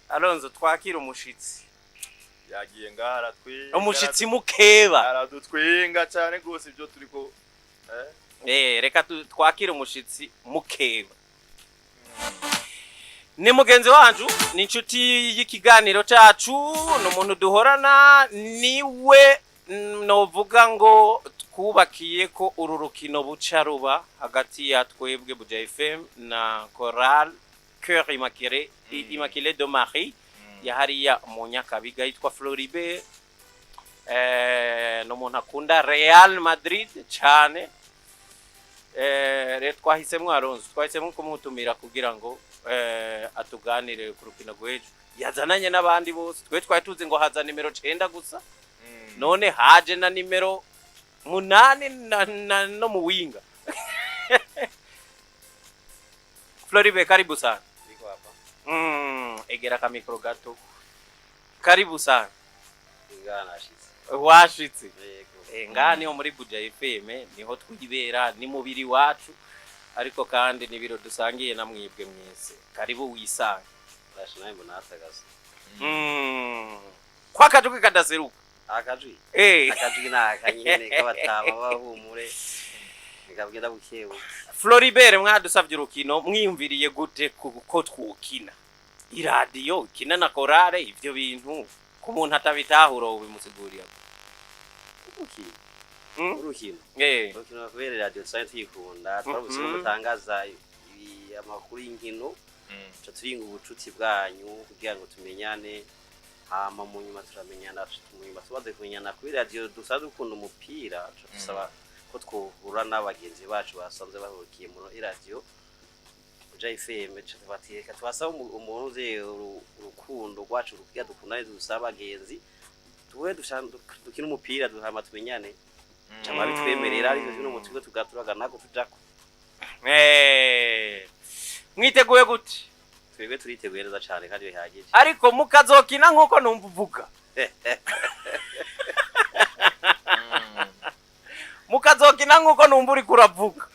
Alonzo twakira umushitsi yagiye ngara twi umushitsi mukeba aradutwenga cyane gose ibyo turiko reka twakira umushitsi mukeba ni mugenzi wancu ni inshuti y'ikiganiro cyacu n'umuntu duhorana niwe novuga ngo twubakiye ko uru rukino buca ruba hagati ya twebwe Buja FM na Chorale Cœur Immaculé de Marie yahariya mu Nyakabiga yitwa Floribert n'umuntu akunda Real Madrid cyane twahisemo Alonzo twahisemo kumutumira kugira ngo atuganire ku rukino rw'ejo yazananye n'abandi bose twari tuzi ngo haza nimero 9 gusa none haje na nimero 8 no mu winga Floribert karibu sana niko hapa egera ka micro gato karibu sana nganashitse washitse yego ngani ho muri Buja FM niho twibera ni mubiri wacu ariko kandi nibiro dusangiye namwibwe mwese karibu wisanga bashinaye mbonatagaza kwa katuke kadaseruka akajwi akajwi nakanyene kabatama bahumure nikabwira bukebu Floribert mwadusavye urukino mwiyumviriye gute ko twukina iradiyo kina na Chorale ivyo bintu ku muntu atabitahura ubimusigurira urukino urukino kubera radio science yikunda twabuze gutangaza amakuru y'inkino cyo turinga ubucuti bwanyu kugira ngo tumenyane hama mu nyuma turamenyana tunyuma tubaze kumenyana kuri radio dusanzwe ukunda umupira cyo tusaba ko twuhura n'abagenzi bacu basanzwe bahukiye mu radio Buja FM cyo tubateka twasaba umuntu uze urukundo rwacu rukiya dukundane dusaba abagenzi tuwe dukina umupira duhama tumenyane cyangwa bitwemerera ari byo mu kigo tugaturaga nako tujako mwiteguye gute twebwe turiteguye neza cyane kandi bihagije ariko mukazokina nkuko numva uvuga mukazokina nkuko numva uri kuravuga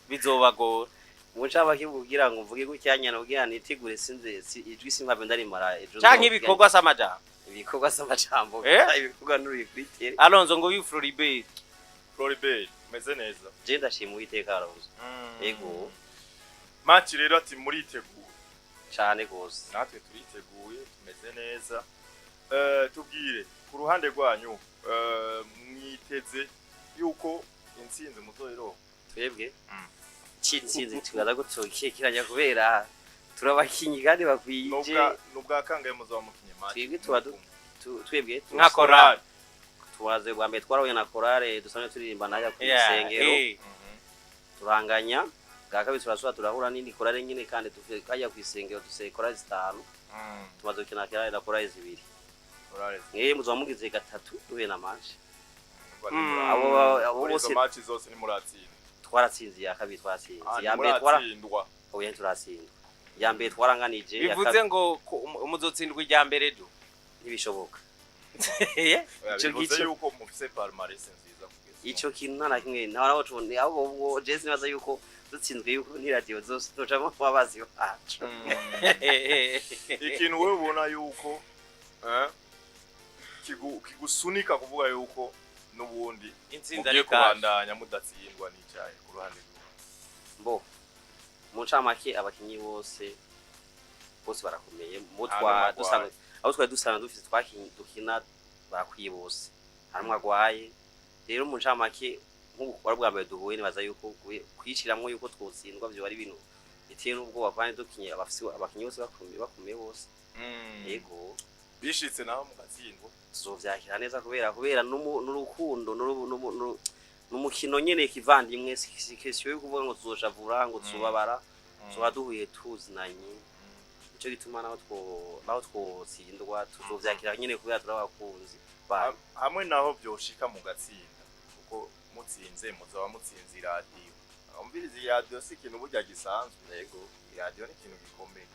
bizobagora mucaba kivugira ngo mvuge gucyanyana ugira nitegure sinze ijwi simpabe ndarimara ejo canke ibikorwa samajambo ibikorwa samajambo ibikorwa nuri kwitere Alonzo ngo Floribert meze neza je ndashima uiteka Alonzo ego match rero ati muriteguye cyane gose natwe turiteguye tumeze neza tubwire ku ruhande rwanyu mwiteze yuko intsinzi muzoiro twebwe cyitsinzi tugaza gutokiye kiranya kubera turabakinyi kandi bakwije nubwa kangaye muzaba mukinye match twebwe twebwe nka Chorale tuwaze bwa mbere twarahuye na Chorale dusanzwe turirimba naja ku isengero turanganya bwa kabiri turahura n'indi Chorale nyine kandi tukajya ku isengero duse Chorale 5 tumaze gukina Chorale na Chorale 2 muzaba mugize gatatu duhe na match abo bose match zose ni muratsinda twaratsinze ya kabiri twatsinze ya mbere twaratsindwa oya turatsindwa ya mbere twaranganije bivuze ngo umuzotsindwa ijya mbere do ntibishoboka cyo gice yuko mufise palmarès nziza kugeza ico kintu na kimwe naho tubone abo Jesse nibaza yuko dutsinzwe yuko ni radio zose tocamo abazi bacu ikintu wewe ubona yuko kigusunika kuvuga yuko nubundi intsinzi ari kubandanya mudatsindwa n'icyayi ku ruhande mbo mucamake abakinyi bose barakomeye mutwa dusanga aho twari dusanga dufite dukina bakwiye bose harimo agwaye rero mucamake nk'ubukora bwa mbere duhuye nibaza yuko kwishiramwe yuko twotsindwa byo bari bintu biteye n'ubwoba kandi dukinye abakinyi bose bakomeye bose yego bishitse naho mugatsindwa tuzovyakira neza kubera n'urukundo n'umukino nyene kivandimwe sikesiyo yo kuvuga ngo tuzoshavura ngo tuzobabara tubaduhuye tuzinanye ico gituma naho twotsindwa tuzovyakira nyene kubera turabakunzi hamwe naho byoshika mu gatsinda kuko mutsinze muzaba mutsinze radio umvirizi radio si ikintu burya gisanzwe yego radio ni ikintu gikomeye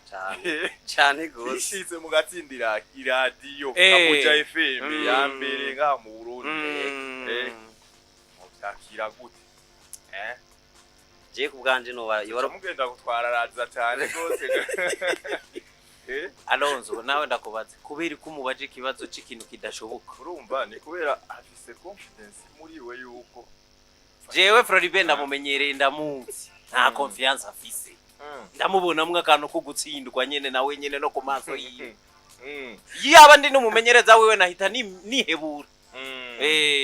cyane gose ishitse mu gatsindira radio Buja FM ya mbere nga mu Burundi mutakira gute je kubganje no yoro mugenda gutwara raza cyane gose Alonso nawe ndakubaza kubera ko umubaje ikibazo c'ikintu kidashoboka urumva ni kubera afise confidence muri we yuko jewe Floribert ndamumenyereye ndamuzi nta confiance afise ndamubonamwe akantu ko gutsindwa nyene nawe nyene no ku maso yiwe yaba ndi numumenyereza wewe nahita nihebura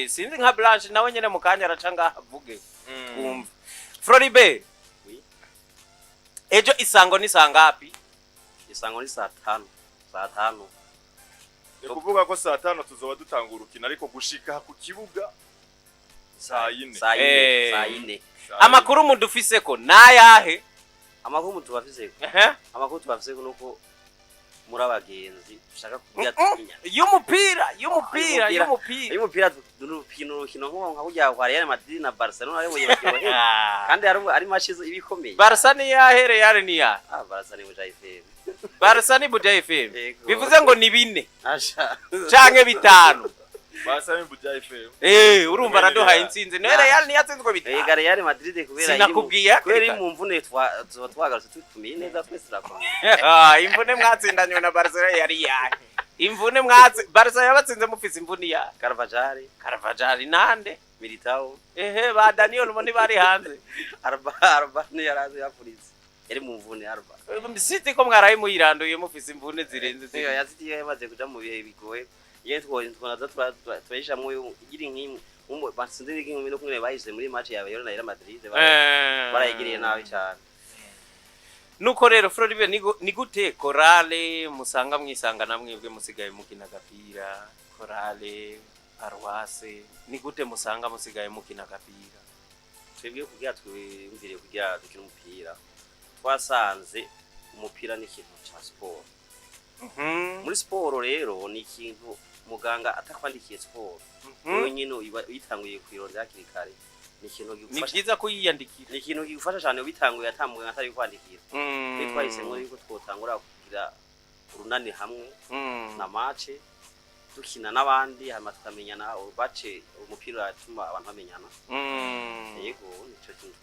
sinzi nka Blanche nawe nyene mukanya aracanga avuge twumva Floribert ejo isango ni sangapi isango ni saa 5 kuvuga ko saa 5 tuzoba dutanga urukino ariko gushika ku kibuga saa 4 amakuru mudufise ko nayahe amakuru mutubafise amakuru tubafise ko nuko muri abagenzi dushaka kugira tinya y'umupira n'urukino nka burya kwa Real Madrid na Barcelona ari boye kandi ari matches ibikomeye Barca ni yahe Real ni ya Barca ni Buja FM Barca ni Buja FM bivuze ngo ni 4 asha canke 5 Barca ni Buja FM urumva raduhaye intsinzi no Real ni yatsinzwe 5 Real Madrid kubera sinakubwiye mu mvune twagarutse tutumiye neza twese turakomeye imvune mwatsindanywe na Barcelona yari yahe imvune Barca yabatsinze mufise imvune ya Carvajal nande Militao ba Daniel Moni bari hanze Arba ni yaraze yafuritse yari mu mvune Arba City ko mwaraye muyiranduye mufise imvune zirenze ya City yamaze kuja mu bihe bigoye yeye twonaza twayishamwe igiri nk'imwe batsindire nk'imwe no kumwe bayise muri match ya Real Madrid barayigiriye nawe cyane nuko rero Floribert ni gute Korale musanga mwisanga namwebwe musigaye mukina gapira Korale Arwase ni gute musanga musigaye mukina gapira twebwe kugira twimvire kugira dukina umupira twasanze umupira ni ikintu cya sport muri sport rero ni ikintu muganga atakwandikiye sport nyine uyitanguye kwirondera hakiri kare ni ikintu gifasha ni byiza ko yiyandikira ni ikintu gifasha cyane ubitanguye atamuganga atari kwandikira twahisemo yuko twotangura kugira urunani hamwe na match dukina n'abandi hama tukamenyana bace umupira atuma abantu bamenyana yego nico kintu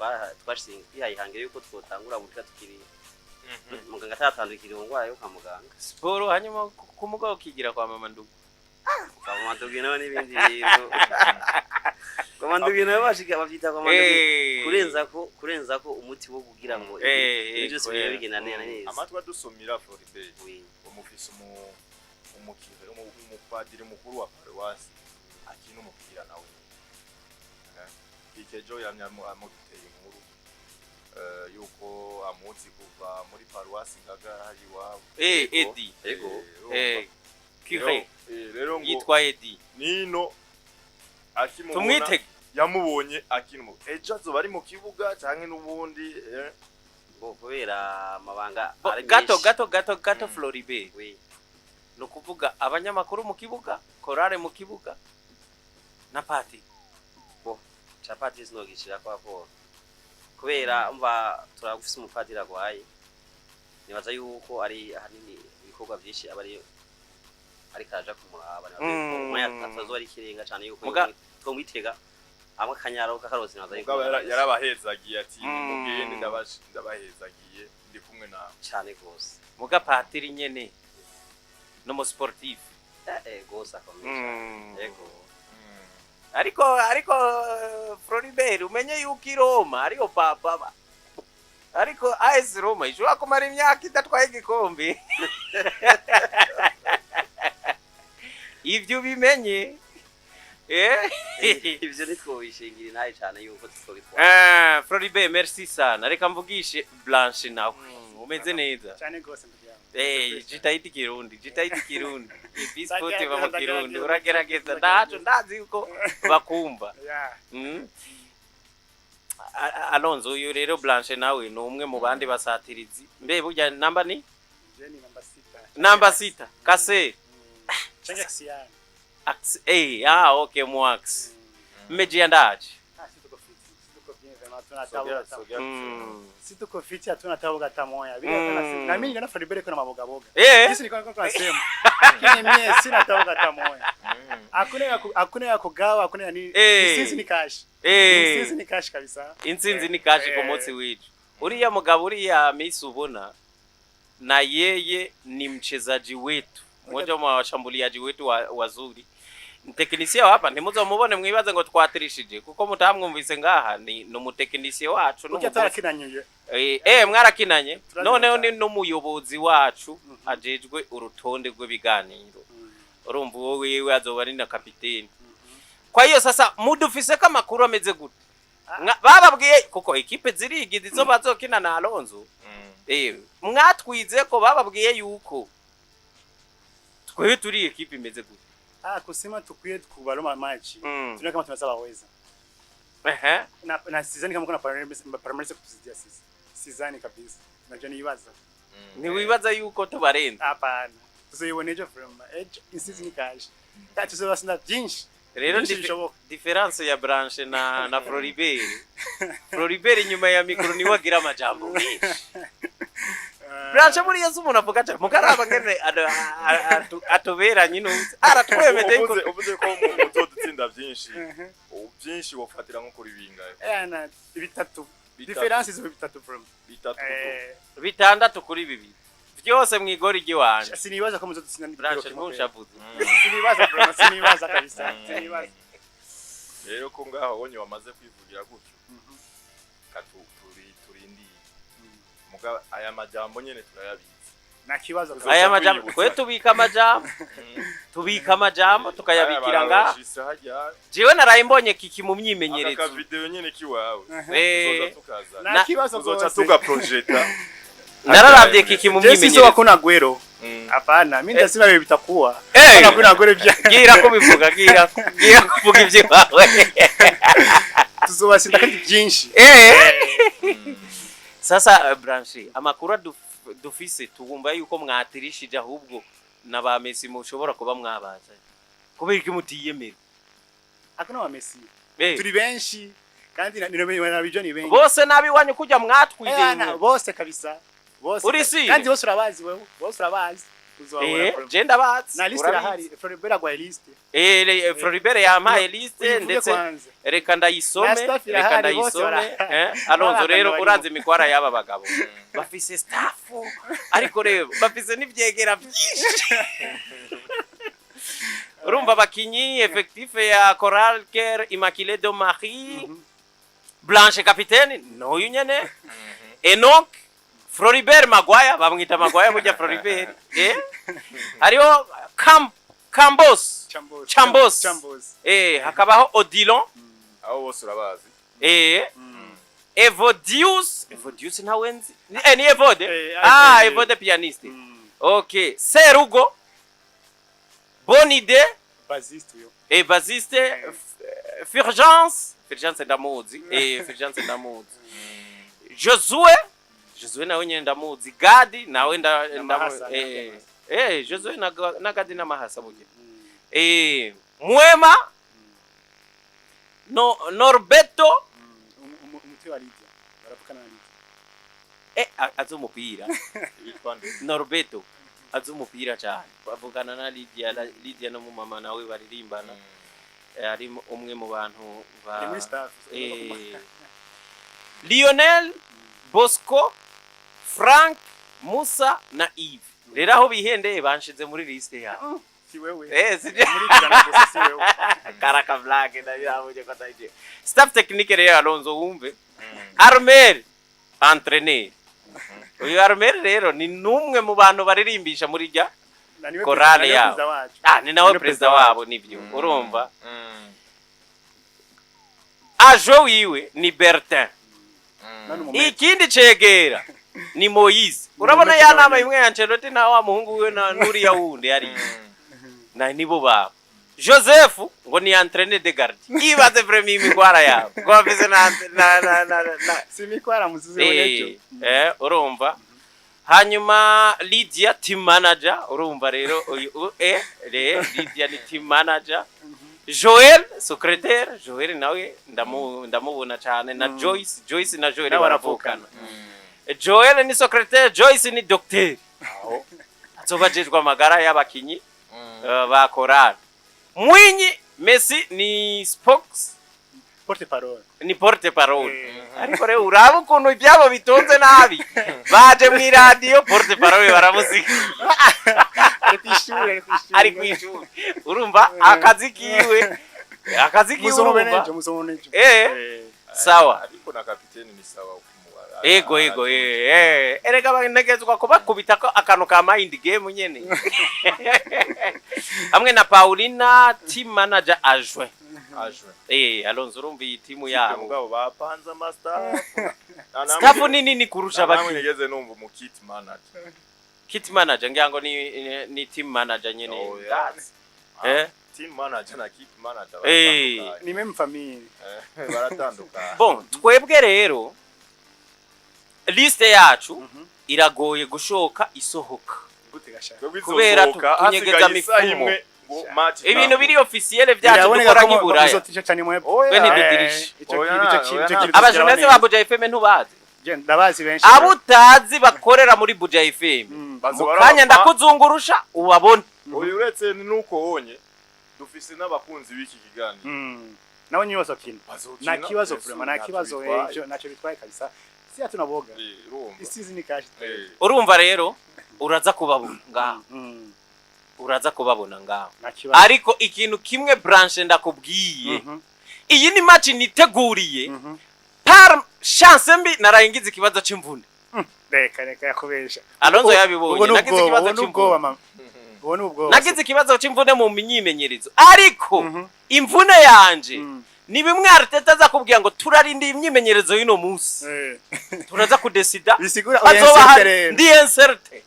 twashinga kwihayihangira yuko twotangura umupira tukiri muganga atatandukira ingwara yo kwa muganga sport hanyuma kumuga ukigira kwa mama ndugu kwa mama ndugu nawe n'ibindi bintu kwa mama ndugu nawe bashika bavyita kwa mama ndugu kurenza ko umuti wo kugira ngo ibyo byose bigena neza amatwa dusomira Floribert umufise umupadiri mukuru wa Paruwasi akina umupira nawe ikejo yamuduteye inkuru yuko amuzi kuva muri Paruwasi Ngagara hari wabo Edi Kire rero ngo yitwa Edi nino akimubona tumwitege yamubonye akina ejo azoba ari mu kibuga canke n'ubundi kubera amabanga ari gato Floribert no kuvuga abanyamakuru mu kibuga Korale mu kibuga na Pati chapati sinogishira kwa Paul kubera umva turagufise umupadiri agwaye nibaza yuko ari hanini ibikorwa byinshi abari kaja kumuraba umwanya atazo ari kirenga cyane yuko twomwitega amwe kanyaro kakarozi naza yuko yarabahezagiye ati mugende ndabahezagiye ndi kumwe nawe cyane gose muga Patiri nyene no mo sportif gosa komeza yego ariko Floribert umenye yuko Roma ariyo papa ariko AS Roma ishobora kumara imyaka idatwaye igikombe ivyo bimenye ivyo nitwobishingira naye cyane yuko twobitwara Floribert merci sana reka mvugishe Blanche nawe umeze neza cyane gose jitahidi Kirundi bisport va mu Kirundi uragerageza ndazi uko bakumva Alonso uyu rero Blanche nawe ni umwe mu bandi basatirizi mbe burya namba ni namba 6 kase Axian okay Moax mmejiandaje situko fiti hatuna taboga tamoya na mimi nina Floribert kuna maboga boga sisi niko nasema lakini mimi sina taboga tamoya hakuna ya kugawa hakuna ni sisi ni cash sisi ni cash kabisa intsinzi ni cash ku munsi w'ejo uriya mugabo uriya Miss ubona na yeye ni mchezaji wetu, mmoja wa washambuliaji wetu wazuri. Mtekinisia hapa ntimuzo mubone mwibaze ngo twatirishije kuko mutamwumvise ngaha ni umutekinisia wacu mwarakinanye noneho ni n'umuyobozi wacu ajejwe urutonde rw'ibiganiro. Urumva wowe azoba ari na kapiteni. Kwa hiyo sasa mudufise ko amakuru ameze gute? Bababwiye kuko ekipe zirigi zo bazokina na Alonso. Mwatwize ko bababwiye yuko twe turi ekipe imeze gute? Kusema tukwiye kubaroma match. Tuna kama tunasaba weza. Na sizani kama kuna parameter kuzidia sisi. Sizani kabisa. Najua niwaza. Ni wibaza yuko tubarenda. Hapana. Tuzoyiboneje from edge insizini cash. Tuzoba sina byinshi. Rero difference ya branche na Floribert. Floribert nyuma ya mikro ni wagira majambo menshi. Branche muri yesu munavuga cyane mukaraba ngene atobera nyino aratwemete uvuze ko muzodutsinda byinshi byinshi wofatira nko kuri bingaye na bitatu difference is bitatu from bitandatu kuri bibiri byose mwigori giwanje sinibaza ko muzodutsinda ni branche nkushavuze sinibaza bro sinibaza kabisa sinibaza rero ko ngaho wonye wamaze kwivugira gutyo turindi muga aya majambo nyene turayabizi na kibazo aya majambo kwe tubika amajambo tukayabikira nga jewe narayimbonye kiki mu myimenyerezo aka video nyene kiwawe tuzoza tukaza na kibazo tuzoca tuga projecta nararavye kiki mu myimenyerezo sisi wako na Gwero hapana mimi ndasema wewe bitakuwa kuna Gwero bya gira ko bivuga gira kuvuga ivyo wawe tuzobasinda kandi byinshi sasa branche amakuru dufise tugumba yuko mwatirishije ahubwo na ba Messi mushobora kuba mwabaza kubera iki mutiyemera akana wa Messi turi benshi kandi nabijyo ni benshi bose nabi wanyu kujya mwatwideye bose kabisa bose kandi bose urabazi wewe bose urabazi genda bazi na liste rahari Floribert agwa liste Floribert yamaye liste ndetse reka ndayisome Alonso rero urazi mikwara yaba bagabo bafise staff ariko rero bafise n'ivyegera byinshi urumva bakinyi effectif ya Coral Care Immaculée de Marie Blanche capitaine no yunyene Enoch Floribert Maguire bamwita Maguire burya Floribert hariho Chambos hakabaho Odilon aho bose urabazi Evodius ntawenzi ni Evode Evode pianiste okay Serugo Bonide Basiste Fulgence ndamuzi Josué nawe nyenda muzi Gadi nawe Josué na Gadi na mahasa burya Mwema Norberto umuti wa Lydia barapukana na Lydia azumupira Norberto azumupira cyane bavugana na Lydia no mu mama nawe baririmbana ari umwe mu bantu ba Lionel Bosco Frank Musa na Yves rero aho bihendeye banshize muri liste ya si wewe muri si wewe karaka black na yaje kwa taije staff technique rero Alonso wumve Armel entraîneur uyu Armel rero ni numwe mu bantu baririmbisha muri rya korale yabo ni nawe president wabo nivyo urumva ajo wiwe ni Bertin ikindi cegera ni Moise urabona ya nama imwe ya Ancelotti na wa muhungu we na Nuri ya wundi yari na nibo babo Joseph ngo ni entraîneur de garde ibaze premier mikwara yabo ngo afise na si mikwara muzuze unejo urumva hanyuma Lydia team manager urumva rero Lydia ni team manager Joel secrétaire Joel nawe ndamubona cyane na Joyce na Joel baravukana Joel ni secrétaire Joyce ni docteur azobajejwe amagara y'abakinyi ba Coral Mwinyi Messi ni spokes porte parole. Ni porte parole. Ariko rero uraba ukuntu ibyabo bitonze nabi. Baje mu radio porte parole baramusika. Ari kwishuri. Urumva akazi kiwe. Akazi kiwe urumva. Muzonejo. Sawa. Ariko na kapiteni ni sawa ukimubara. Ego erega banegezwa ko bakubita ko akantu ka mind game nyene. Hamwe na Paulina team manager ajwe. Alonso urumva iyi timu yabo. Mugabo bapanza master. Staff nini kurusha abaki. Nigeze numva mu kit manager. Kit manager ngiyango ni team manager nyene. Team manager na kit manager. Ni même famille. Baratanduka. Bon, twebwe rero liste yacu iragoye gushoka isohoka. Kubera tunyegeza mifumo. Ibintu biri officiel byacu dukora nk'iburaya. We ntidudirisha. Abajournaliste ba Buja FM ntubazi. Ndabazi benshi. Abutazi bakorera muri Buja FM. Mukanya ndakuzungurusha ubabone. Uyu uretse nuko wonye dufise n'abakunzi b'iki kiganiro. Nawo nyibazo kintu. Na kibazo vraiment na kibazo ejo naco bitwaye kabisa. Si atunaboga. Isizi ni kashi. Urumva rero uraza kubabona ngaho. Uraza kubabona ngaho. Ariko ikintu kimwe branche ndakubwiye. Iyi ni match niteguriye. Par chance mbi narayingize ikibazo c'imvune. Reka yakubesha. Alonso yabibonye nagize ikibazo c'imvune. Nagize ikibazo c'imvune mu minyimenyerezo. Ariko imvune yanje ni bimwe Arteta aza kubwira ngo turarinda imyimenyerezo y'ino munsi. Turaza kudesida. Bisigura ndi inserte.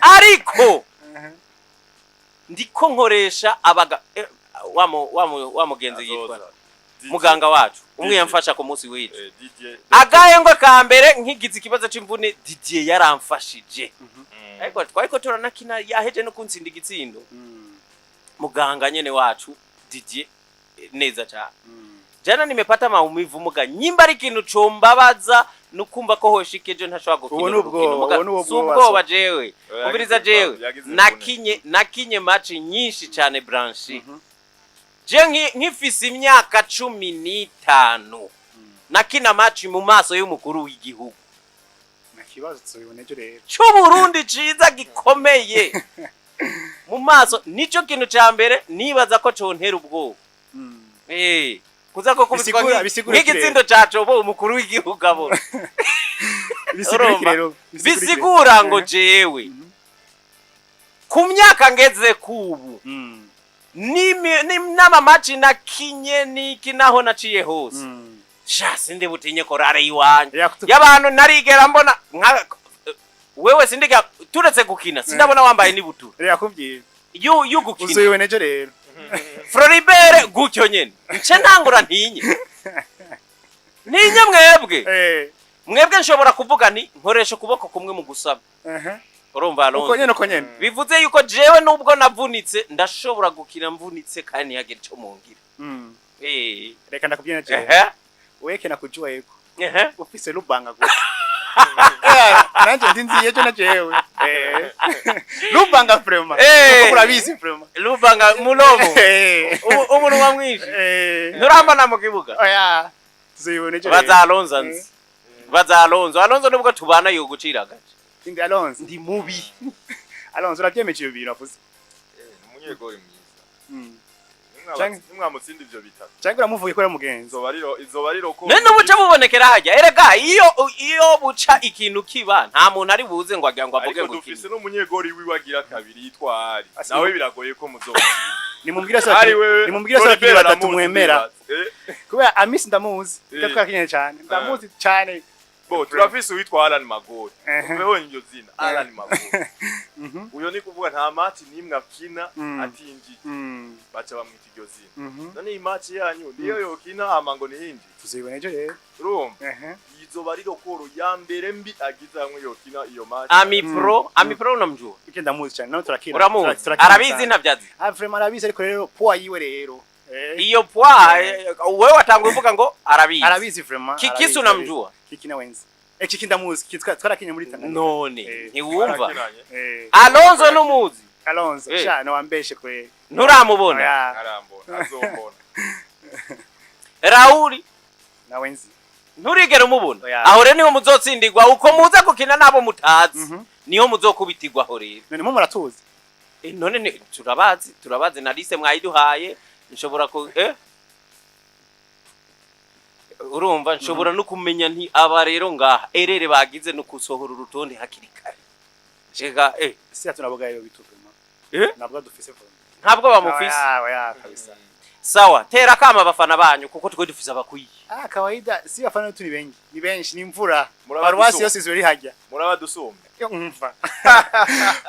Ariko ndiko nkoresha abaga wa mugenzi yitwa muganga wacu umwe yamfasha ku munsi w'ejo. Agaye ngo kambere nkigize ikibazo c'imvune Didier yaramfashije. Ariko twariko turanakina yaheje no kuntsinda igitsindo. Muganga nyene wacu Didier neza cyane. Jana nimepata maumivu muga nyimba ari kintu combabaza nukumva ko hoshikeje ntashobora gukina muga subwoba jewe ubiriza jewe nakinye match nyinshi cyane branchi je nkifise imyaka 15 nakina match mu maso y'umukuru w'igihugu nakibazo tsoyonejo rero cyo Burundi ciza gikomeye mu maso nico kintu ca mbere nibaza ko contera ubwoba kuza ko kubitwa nk'igitsindo cacu bo umukuru w'igihugu abo bisigura ngo jewe ku myaka ngeze kubu n'ama match nakinye nikinaho naciye hose sha sinde butinye korare yiwanje y'abantu narigera mbona wewe sindiga turetse gukina sindabona wambaye nibutu yakubwiye yu gukina uzoyewe nejo rero Floribert gutyo nyene nce ntangura ntinye mwebwe nshobora kuvuga ni nkoresha kuboko kumwe mu gusaba urumva Alonso uko nyene bivuze yuko jewe nubwo navunitse ndashobora gukina mvunitse kandi ntihagire ico mungira reka ndakubwira jewe weke nakujua yeko ufise Lubanga gusa nanje ndinziye cyo najewe Lubanga vraiment uko urabizi vraiment Lubanga mulomo umuntu wamwishi nturamba na mu kibuga oya tuzibone cyo baza Alonso nubwo tubana yo gucira gace ndi Alonso ndi mubi Alonso urabyemeje ibyo bintu avuze umunyegori mwiza nimwamutsinda ivyo bitatu cyangwa uramuvuye ko mugenzi izoba riro ko none buca bubonekera hajya erega iyo buca ikintu kiba nta muntu ari buze ngo agira ngo avuge ngo dufise no munyegori wiwagira kabiri yitwa Ari nawe biragoye ko muzoba nimumbwira sa kiri batatu mwemera kubera Amisi ndamuzi twakinye cyane ndamuzi cyane bo turafise witwa Alan Magori ubeho nyo zina Alan Magori uyo ni kuvuga nta match nimwe akina atinji bacha bamwita iryo zina none iyi match yanyu niyo yokina amango ni hindi tuzibone cyo rero urumva izoba riro koro ya mbere mbi agize hamwe yokina iyo match Ami Pro unamjua ikenda muzi cyane no turakina arabizi ntavyazi vraiment arabizi ariko rero poa yiwe rero iyo poa wewe watangwe uvuga ngo arabizi vraiment Kikisu unamjua Kiki na wenzi Kiki ndamuzi twarakinye muri Tanzania none ntiwumva Alonso numuzi Alonso sha no wambeshe kwe nturamubona arambona azombona Rauli nawe nzi nturigere umubona aho rero niho muzotsindirwa uko muza gukina nabo mutazi niho muzokubitirwa aho rero none mu muratuzi none turabazi na liste mwayiduhaye nshobora ko urumva nshobora no kumenya nti aba rero ngaha erere bagize no kusohora urutonde hakiri kare jega si atunaboga yo bitupema nabwo dufise phone ntabwo bamufise kabisa sawa tera kama abafana banyu kuko twe dufise abakwiye kawaida si abafana turi ni benshi ni mvura paruwasi yose izori hajya murabadusumba yo umva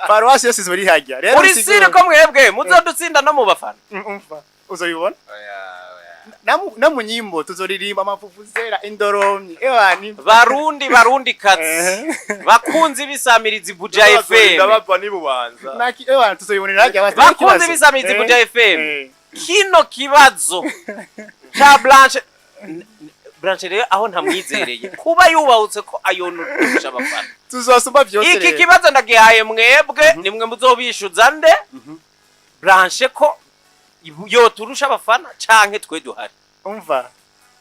paruwasi yose izori hajya rero urisire ko mwebwe muzodutsinda no mu bafana umva uzoyibona na munyimbo tuzoririmba amavuvuzera indoromyi ewani barundi katsi bakunzi bisamirizi Buja FM ndabava ni bubanza naki ewani tuzoyibonera hajya bakunzi bisamirizi Buja FM kino kibazo cha Blanche rero aho ntamwizereye kuba yubahutse ko ayonurusha abafana tuzosumba byose iki kibazo ndagihaye mwebwe nimwe muzobishuza nde Blanche ko yo turusha abafana canke twe duhari umva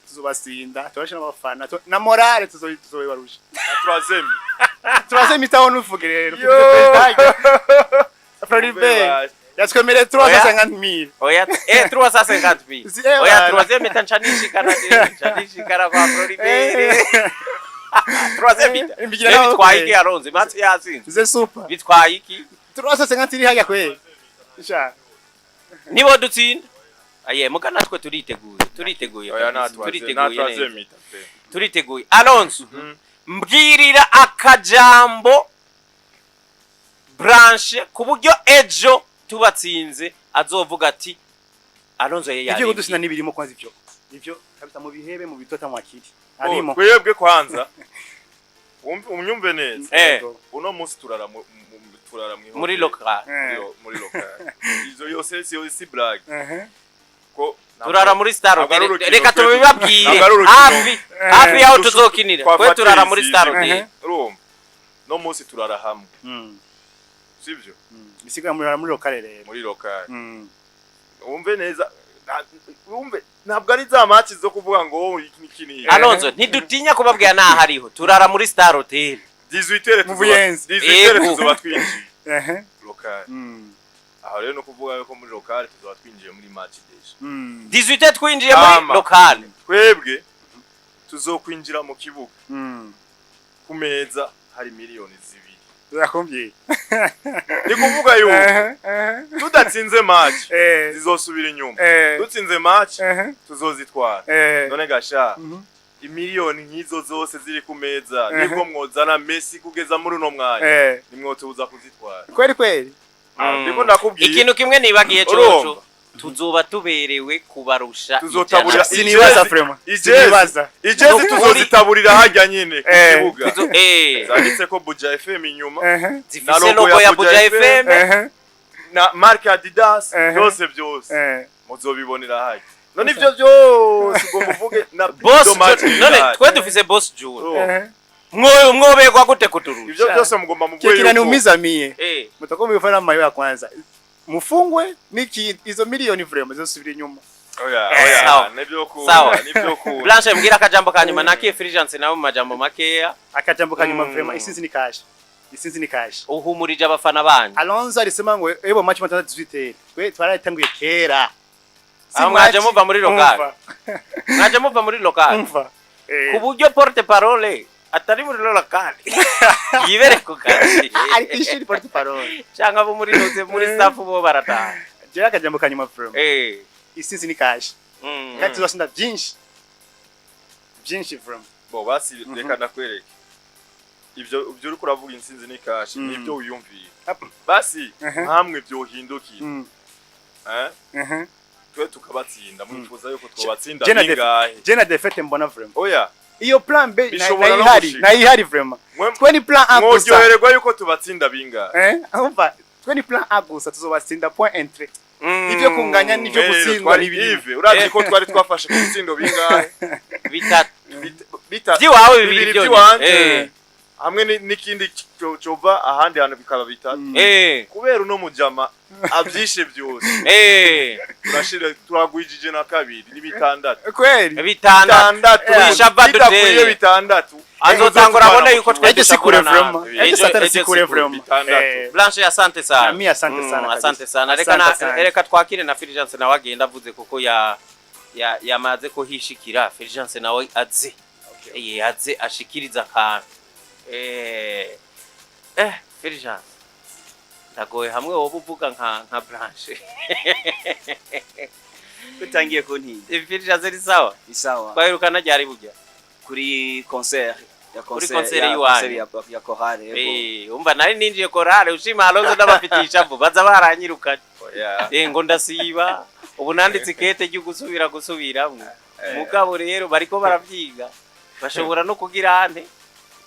tuzobasinda tubashe n'abafana na morale tuzobibarusha turazemi tawo nuvuge rero Floribert yatwemere 350,000 oya 350,000 oya troisième tanishikana kwa Floribert troisième bitwaye iki aronze matsi yasinze c'est super bitwaye iki 350 iri hajya kwe insha nibo dutsinda aye muga natwe turiteguye turiteguye Alonso mbwirira akajambo Blanche kuburyo ejo tubatsinze azovuga ati Alonso yari ibyo gudusina nibirimo kwanza ivyo kabisa mu bihebe mu bitota mwakiri arimo kwebwe kwanza umnyumve neza uno munsi turara muri local izo yose si blague ko turara muri Star Hotel reka tubibabwire hafi yaho tuzokinira kwe turara muri Star Hotel no munsi turara hamwe sivyo bisiga muri local rero muri local umve neza umve ntabwo ari za match zo kuvuga ngo ikini Alonso ntidutinya kubabwira naho hariho turara muri Star Hotel 18 tuzoba twinjiye local aho rero no kuvuga ko muri local tuzoba twinjiye muri match deje 18 twinjiye muri local twebwe tuzokwinjira mu kibuga ku meza hari miliyoni zibiri yakombye ni kuvuga yo tudatsinze match zizosubira inyuma dutsinze match tuzozitwara none gasha imiliyoni nkizo zose ziri ku meza nibwo mwozana Messi kugeza muri uno mwanya nimwo tuza kuzitwara kweli ndiko ndakubwiye ikintu kimwe nibagiye coco tuzoba tuberewe kubarusha tuzotaburira sinibaza vraiment ijezi tuzozitaburira hajya nyine ku kibuga zanditse ko Buja FM inyuma na logo ya Buja FM na marque Adidas byose muzobibonera hajya none ivyo byose ngo muvuge na boss none twe dufise boss June mwobegwa gute kuturusha ivyo byose mugomba muvuge kina ni umizamiye mutakomba yofana mayo ya kwanza mufungwe niki izo miliyoni vraiment zosubira inyuma oya nibyo ku Blanche mbwira akajambo kanyuma nakiye Fulgence nawe mu majambo makeya akajambo kanyuma vraiment isinzi ni cash uhumurije abafana banyu Alonso alisema ngo ebo match matatu 18 twe twaratanguye kera mwaje muva muri local kuburyo porte parole atari muri local yibere ku kazi ari kwishiri porte parole cyangwa bo muri staff bo barataha je akajambo kanyuma vraiment isinzi ni cash kandi tuzasinda byinshi vraiment bo basi reka ndakwereke ivyo uri kuravuga insinzi ni cash nibyo uyumviye basi hamwe byo hindukira twe tukabatsinda mwifuza yuko twobatsinda bingahe je na defete mbona vraiment oya iyo plan B na ihari vraiment twe ni plan A gusa mwogererwa yuko tubatsinda bingahe umva twe ni plan A gusa tuzobatsinda point entry ivyo kunganya nivyo gutsindwa nibiri urazi ko twari twafashe ku tsindo bingahe bitatu wawe bibiri byo hamwe n'ikindi cova ahandi hantu bikaba bitatu kubera uno mujama avyishe byose turashira turagwijije na kabiri ni bitandatu kweli bitandatu wishava duteye bitandatu azotangura abona yuko twese sikure vraiment ejo sikure vraiment Blanche asante sana mimi asante sana reka twakire na Fulgence nawe agenda avuze kuko yamaze ko hishikira Fulgence nawe aze aze ashikiriza akantu Fulgence ndagoye hamwe wowe uvuga nka Blanche utangiye kuntinya Fulgence ni sawa twahirukana ryari burya kuri concert ya chorale umva nari ninjiye chorale ushima Alonzo n'abafitisha vuba baza baranyirukanye ngo ndasiba ubu nanditse kete cyo gusubiramwe mugabo rero bariko baravyiga bashobora no kugira ante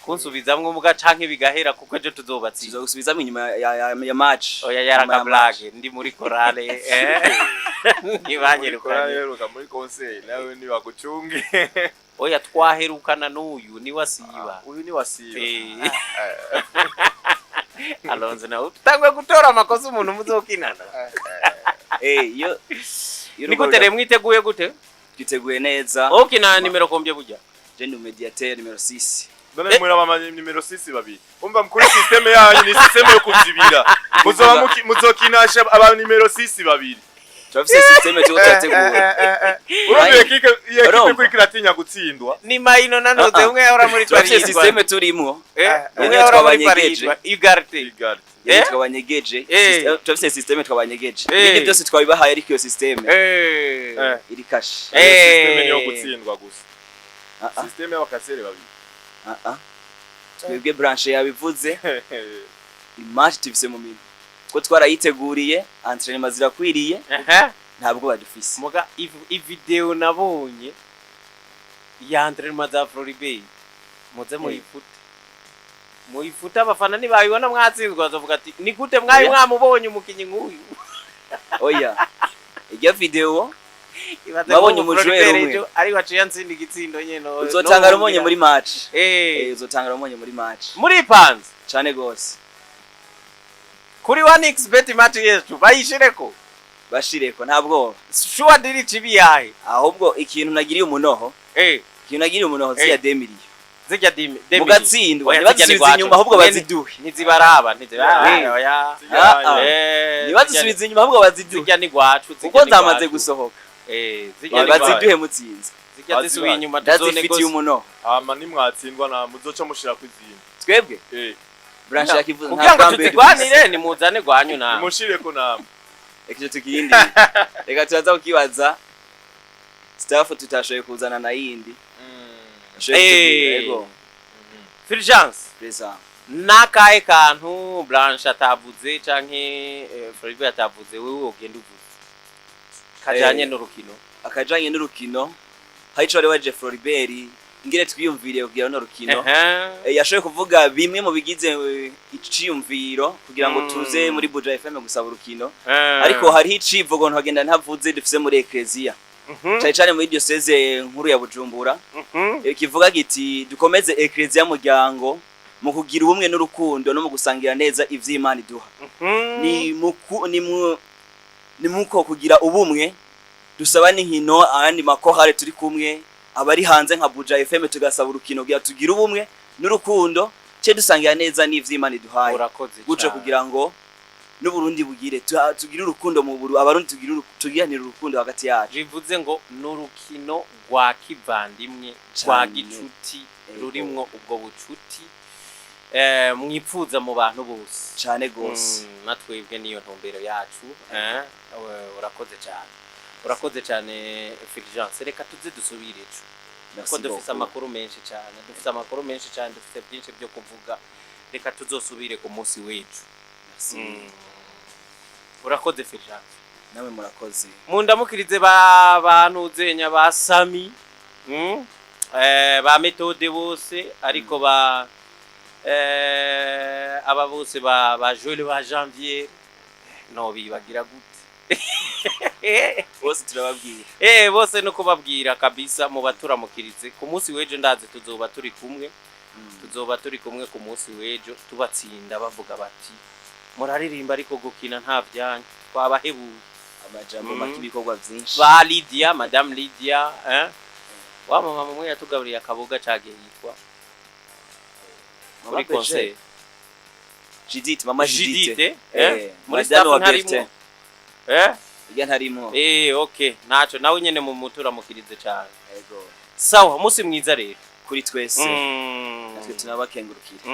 kunsubizamwe muga canke bigahera kuko ejo tuzobatsinda tuzogusubizamwe inyuma ya match oya yaraka blague ndi muri chorale nibanyirukanye heruka muri concert nawe ni bagucunge oya twaherukana n'uyu ni wasiba uyu ni wasiba Alonzo na utangwe gutora amakosa umuntu muzokinana yo nikutere mwiteguye gute twiteguye neza okina nimero kombye burya je ndi mediateur numero 6 none muri aba numero 6 babiri umva mukuri systeme yanyu ni systeme yo kuzibira muzokinasha aba numero 6 babiri Turafise systeme cyo twategura urumve kike kuri kiratinya gutsindwa ni mayino nanoze umwe yahora muri Paris turafise systeme turimo umwe yahora muri Paris igarte twabanyegeje turafise systeme twabanyegeje ibindi byose twabibahaye ariko iyo systeme iri cash systeme niyo gutsindwa gusa systeme y'abakasere babiri twebwe branche yabivuze image tivise mu minwe ko twarayiteguriye entraînement zirakwiriye ntabwo badufise muga video nabonye ya entraînement za Floribey muze muyifuta abafana nibayibona mwatsinzwe bazovuga ati ni gute mwayi mwamubonye umukinyi nk'uyu oya ijya video babonye umujwero umwe ari waciye ntsindi gitsindo nyene uzotangara umonye muri match uzotangara umonye muri match muri panze cyane gose kuri 1xbet match yesu bayishireko bashireko ntabwo sure diri chibi yahe ahubwo ikintu nagiriye umunoho ikintu nagiriye umunoho ziya demiriyo zijya dimi mugatsindwa ntibazisubiza inyuma ahubwo baziduhe nizibaraba ntibazisubiza inyuma ahubwo baziduhe zijya ni gwacu kuko zamaze gusohoka zijya baziduhe mutsinze zijya zisubiye inyuma tuzone umunoho ama nimwatsindwa na muzoca mushira kwizina twebwe branche yakivuze nta kambe tutigwanire ni muzane gwanyu na mushireko namwe ekije tukindi reka turaza kukibaza staff tutashoye kuzana na yindi Fulgence pesa nakaye kantu Blanche atavuze canke Floribey atavuze wewe ugenda uvuze kajanye n'urukino akajanye n'urukino haico ari waje Floribey ngire twiyumvire kugira no rukino yashoye kuvuga bimwe mu bigize iciyumviro kugira ngo tuze muri Buja FM gusaba urukino ariko hari icivugo ntagenda ntavuze dufise muri Ecclesia cyane muri diocese nkuru ya Bujumbura kivuga giti dukomeze Ecclesia muryango mu kugira ubumwe n'urukundo no mu gusangira neza ivy'Imana iduha ni muko kugira ubumwe dusaba n'inkino ahandi makohare turi kumwe abari hanze nka Buja FM tugasaba urukino kugira tugira ubumwe n'urukundo cye dusangira neza n'ivy'Imana iduhaye guco kugira ngo n'Uburundi bugire tugira urukundo mu Burundi abarundi tugiranira urukundo hagati yacu bivuze ngo n'urukino rwa kivandimwe rwa gicuti rurimwo ubwo bucuti mwipfuza mu bantu bose cyane gose natwebwe niyo ntumbero yacu urakoze cyane Fulgence reka tuze dusubire ko dufise amakuru menshi cyane dufise byinshi byo kuvuga reka tuzosubire ku munsi wecu urakoze Fulgence nawe murakoze mundamukirize bantu zenya ba Sami ba Méthode bose ariko aba bose ba Joël ba Janvier no bibagira gute bose turababwira bose no kubabwira kabisa mu baturamukirize ku munsi weje ndaze tuzoba turi kumwe tuzoba turi kumwe ku munsi w'ejo tubatsinda bavuga bati muraririmba ariko gukina nta byanyu twabahebuye amajambo makibikorwa byinshi ba Lydia madame Lydia wa mama mwe yatugaburiye akabuga cage yitwa muri concert Judith mama Judith muri staff ntarimo iya ntarimo okay naco nawe nyene mu mutura mukirize cyane yego sawa musi mwiza rero kuri twese natwe tunabakengurukira